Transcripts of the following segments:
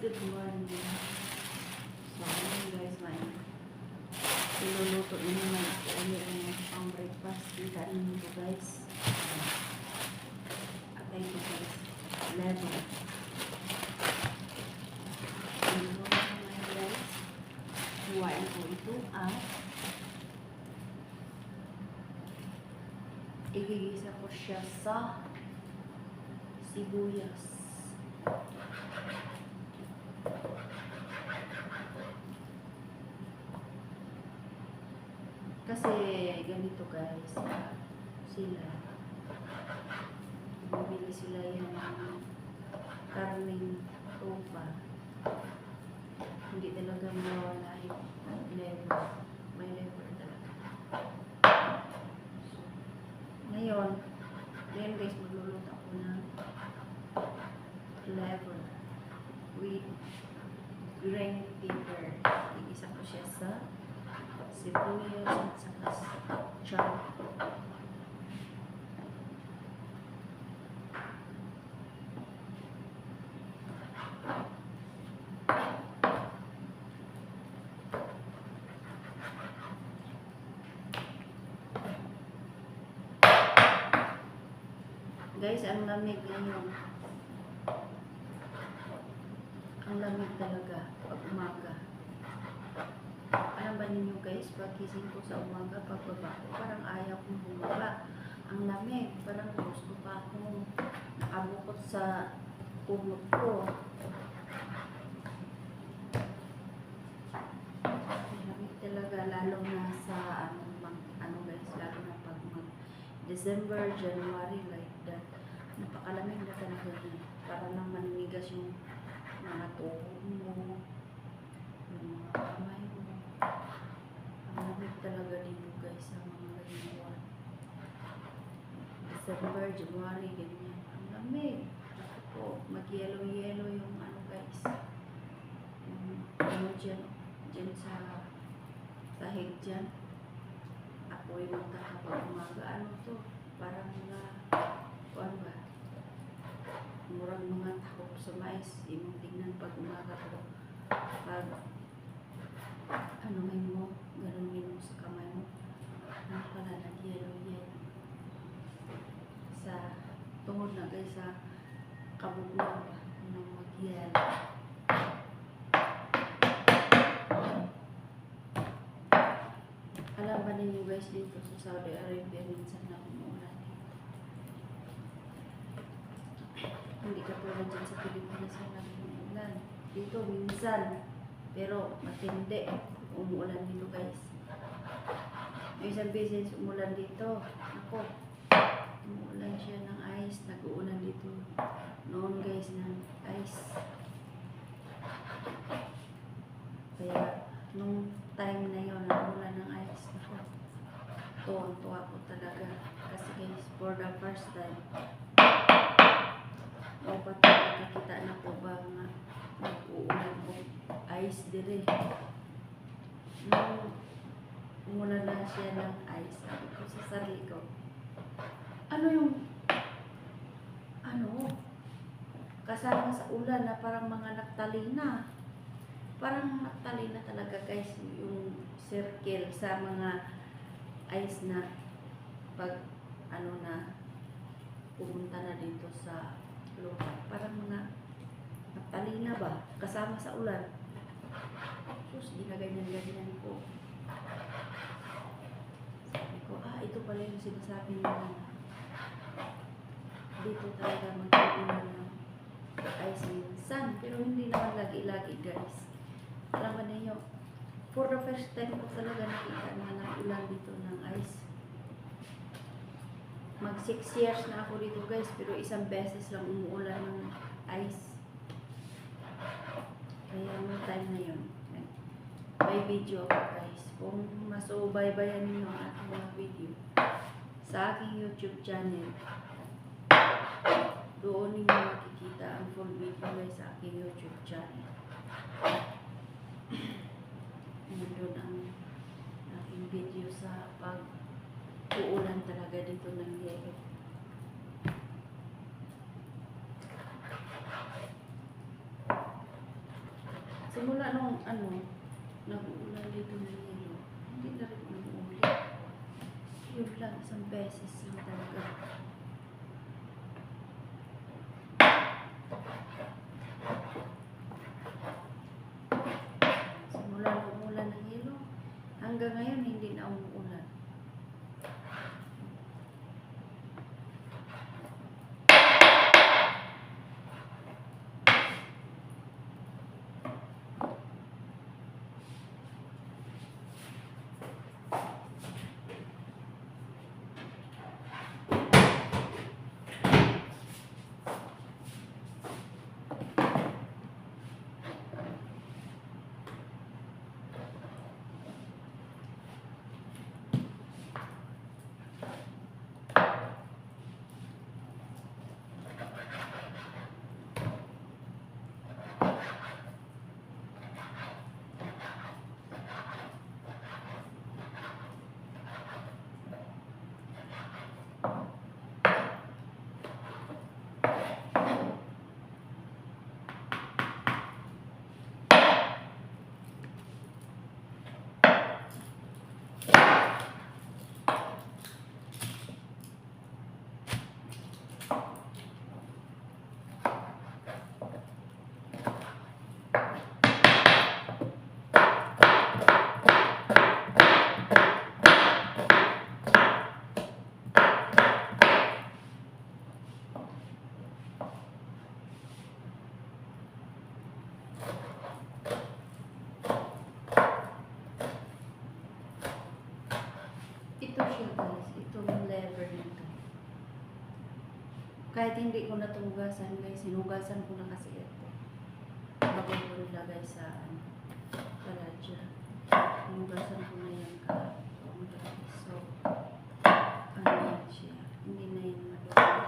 Good morning. So, ayun guys, iluluto na naman ako ulit ang pang breakfast. Kita ninyo ito guys. Atay ito guys. Level. Iluluto na naman guys. Huwain ko ito at igigisa ko siya sa sibuyas. Kasi ganito guys, sila bumili sila yung karning tupa, hindi talaga mawala yung lever, may lever talaga. So, ngayon guys, magluluto ako ng lever with green pepper. Igisa ko siya sa sibuyas at saka chop. Guys, ang lamig ngayon. Ang lamig talaga pag umaga. Alam ba ninyo guys, pagkising ko sa umaga, pagbaba ko, parang ayaw kong bumaba. Ang lamig, parang gusto pa akong nakabukot sa kumot ko. Ang lamig talaga, lalo na sa ano guys, lalo na pag December, January, like that. Napakalamig na talaga niya. Para nang maninigas yung mga tuhod mo, yung mga kamay mo. Ang lamig talaga dito guys sa mga ganyan buwan. December, January, ganyan. Ang lamig. Ako po, mag-yellow-yellow yung ano guys. Yung ano dyan sa sahig dyan. Ako yung magkakapag umaga. Ano to? Parang mga, ano ba? Murang mga takot sa mais. Imong tingnan pag umaga ko. Pag ano may mo, ganunin mo sa kamay mo. Ano pala, nag-yellow. Sa tungod na guys, sa kabugnaw pa ng mag-yellow. Alam ba ninyo guys, dito sa Saudi Arabia minsan na umuulan dito. Hindi ka tulad dyan sa Pilipinas na umuulan. Dito minsan, pero matindi. Umuulan dito guys. May isang beses umulan dito. Ako, umuulan siya ng ice. Nag-uulan dito noon guys ng ice. Kaya nung time na yun, nag-uulan ng ice. Ako, tuwang-tuwa ko talaga. Kasi guys, for the first time, o pati nakakita na po ba nga nag-uulan ko ice dire. Nung umulan na siya ng ice, sabi ko sa sarili ko, ano yung kasama sa ulan na parang mga naktalina. Parang naktalina talaga guys yung circle sa mga ice na pag na pumunta na dito sa lupa. Parang mga naktalina ba? Kasama sa ulan. Sus, ginaganyan-ganyan ko. Sabi ko, ito pala yung sinasabi nila na dito talaga mag-uulan ng ice minsan. Pero hindi naman lagi-lagi guys. Alam mo ninyo, for the first time ko talaga nakita na nag-ulan dito ng ice. Mag 6 years na ako dito guys, pero isang beses lang umuulan ng ice. Kaya yung time na yun, may video ako guys. Kung masubaybayan niyo ang aking mga video sa aking YouTube channel, doon ninyo makikita ang full video guys sa aking YouTube channel. Nandun ang aking video sa pag-uulan talaga dito ng yelo. Simula nung nag-uulan dito ng yelo, hindi na rin umuuli. Yun lang, isang beses lang talaga. Simula nung umulan ng yelo, hanggang ngayon hindi na umuulan. Ito siya guys, itong lever nito. Kahit hindi ko natugasan guys, sinugasan ko na kasi ito. Bago ko nilagay sa paladya. Sinugasan ko na yan kahapon guys. So, yan siya. Hindi na yan magagawa.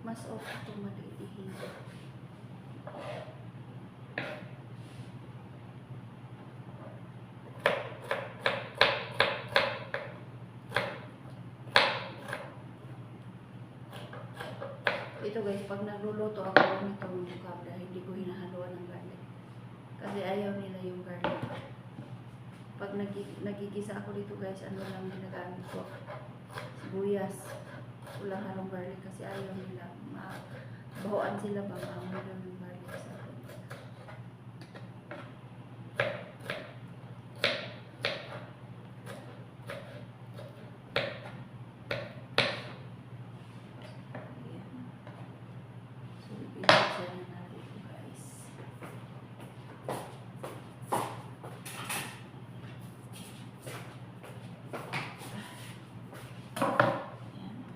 Mas okay ito maliihin. Ito guys, pag nagluluto ako nito ng kabla, hindi ko hinahaluan ng garlic. Kasi ayaw nila yung garlic. Pag nagigisa ako dito guys, ano lang ginagamit ko? Sibuyas. Walang halong garlic kasi ayaw nila. Bahoan sila ba? Ayaw nila ng garlic sa akin.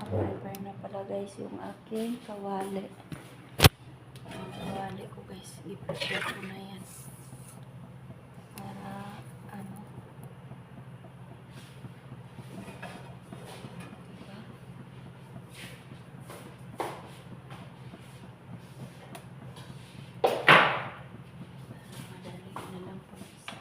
Prepare na pala guys yung aking kawali. Ang kawali ko guys, i-prepare ko na yan. Para ano. Diba? Madali na lang po isa.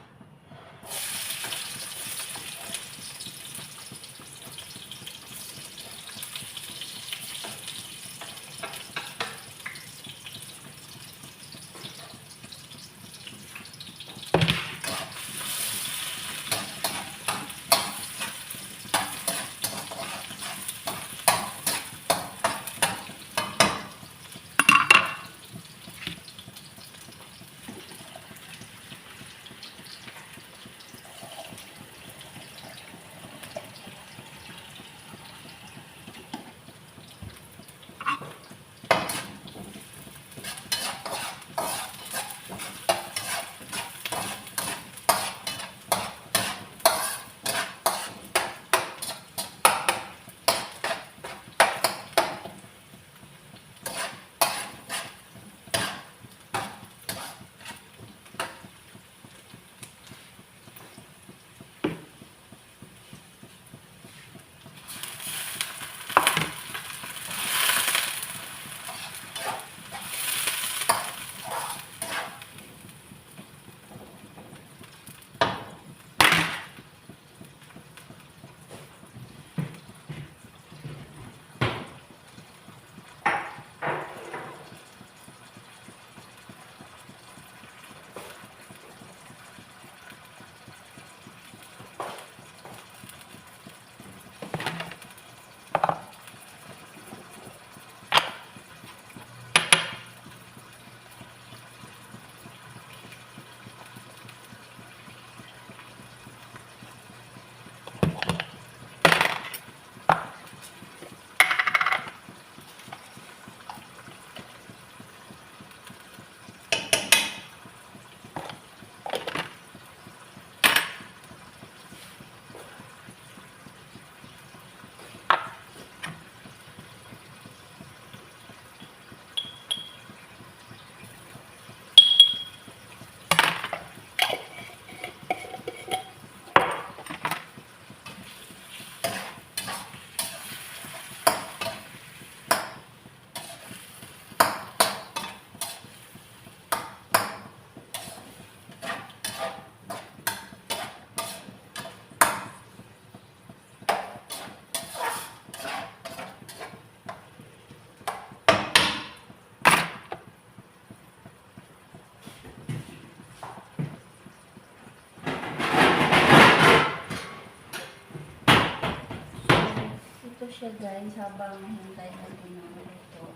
siya guys habang hintay natin ng maluto.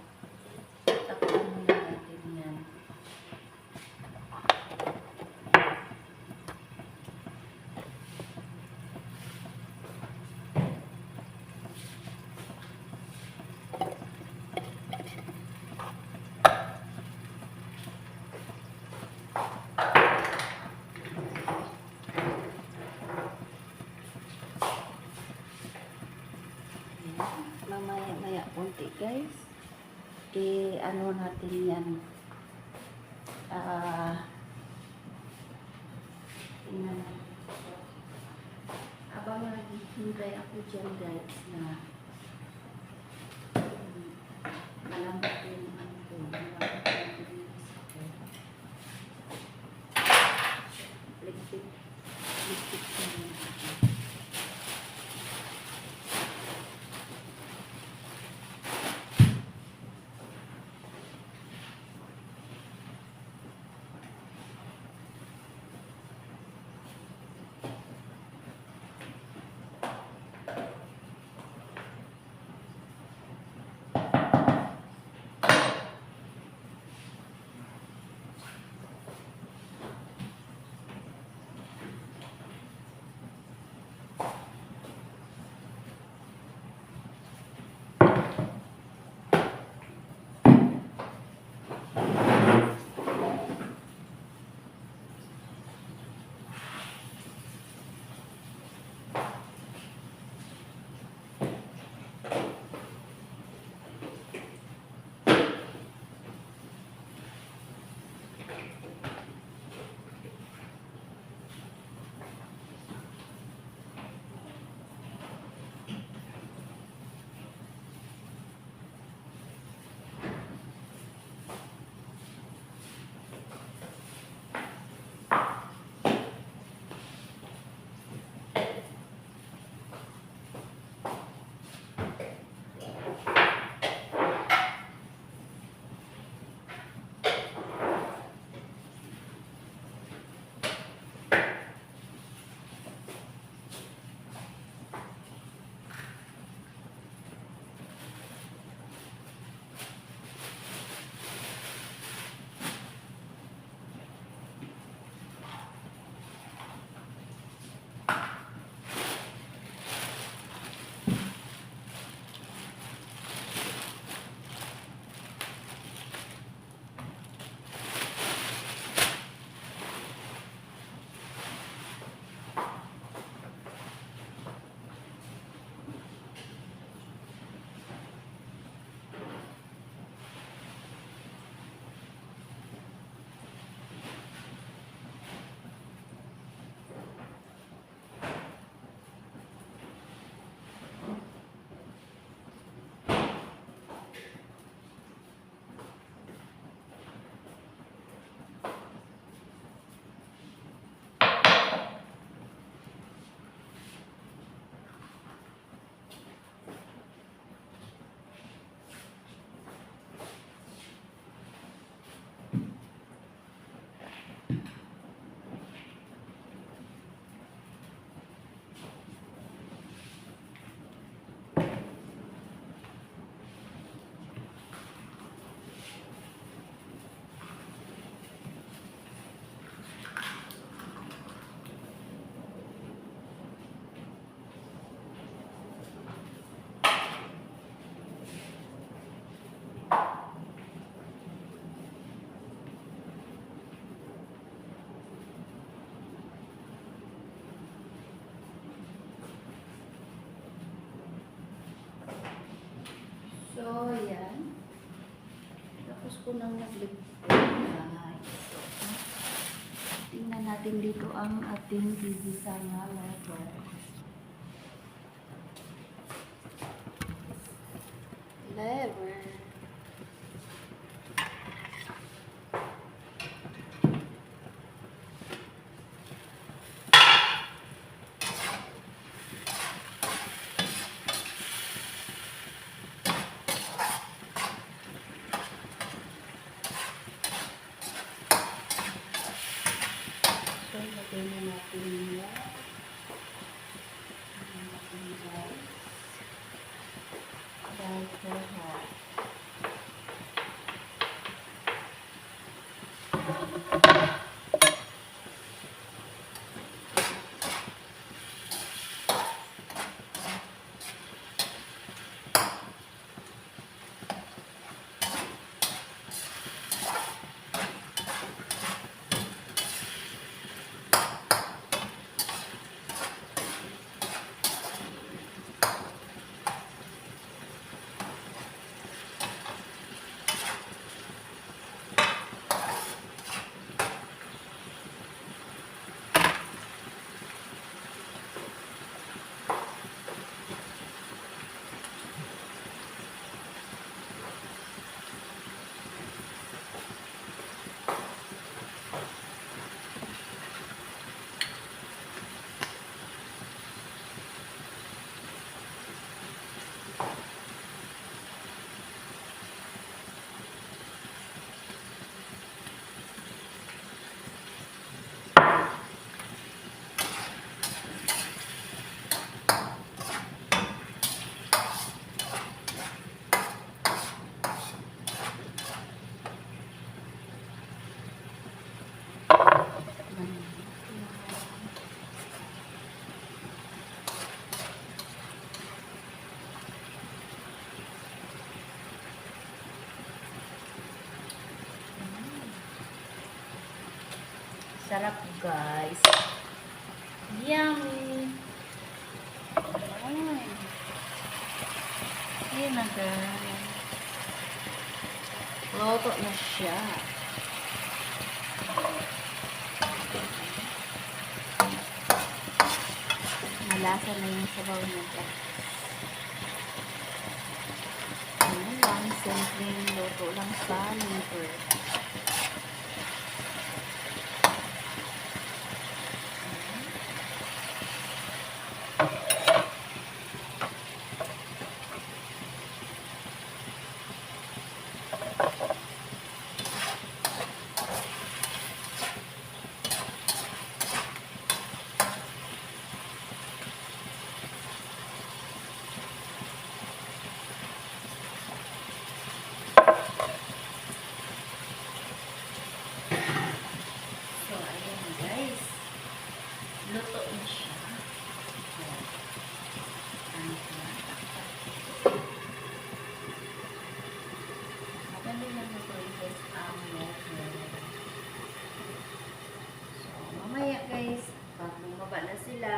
Takpan muna natin yan. Mamaya-maya konti guys. Ano natin yan. Tingnan natin. Habang naghihintay ako dyan guys na malambot yung ano ko. Malambot yung bilis ko. Ligpit. Ligpit ko yung ako. So, yan. Tapos ko nang nagligpit. Tingnan natin dito ang ating bibisa nga lever. Lever. Lagay na natin yan. Lagay natin guys. Sarap guys. Yummy. Ay. Ayan na guys. Luto na siya. Malasa na yung sabaw niya guys. Ayan lang. Simpleng luto lang sa liver. So, ayan na guys. Luto na siya. Ayan. Ano siya? Madali lang na guys ang luto. So, mamaya guys, pag bumaba na sila,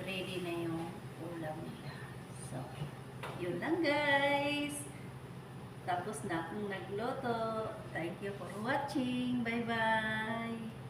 ready na yung ulam nila. So, yun lang guys. Tapos na akong nagluto. Thank you for watching. Bye-bye.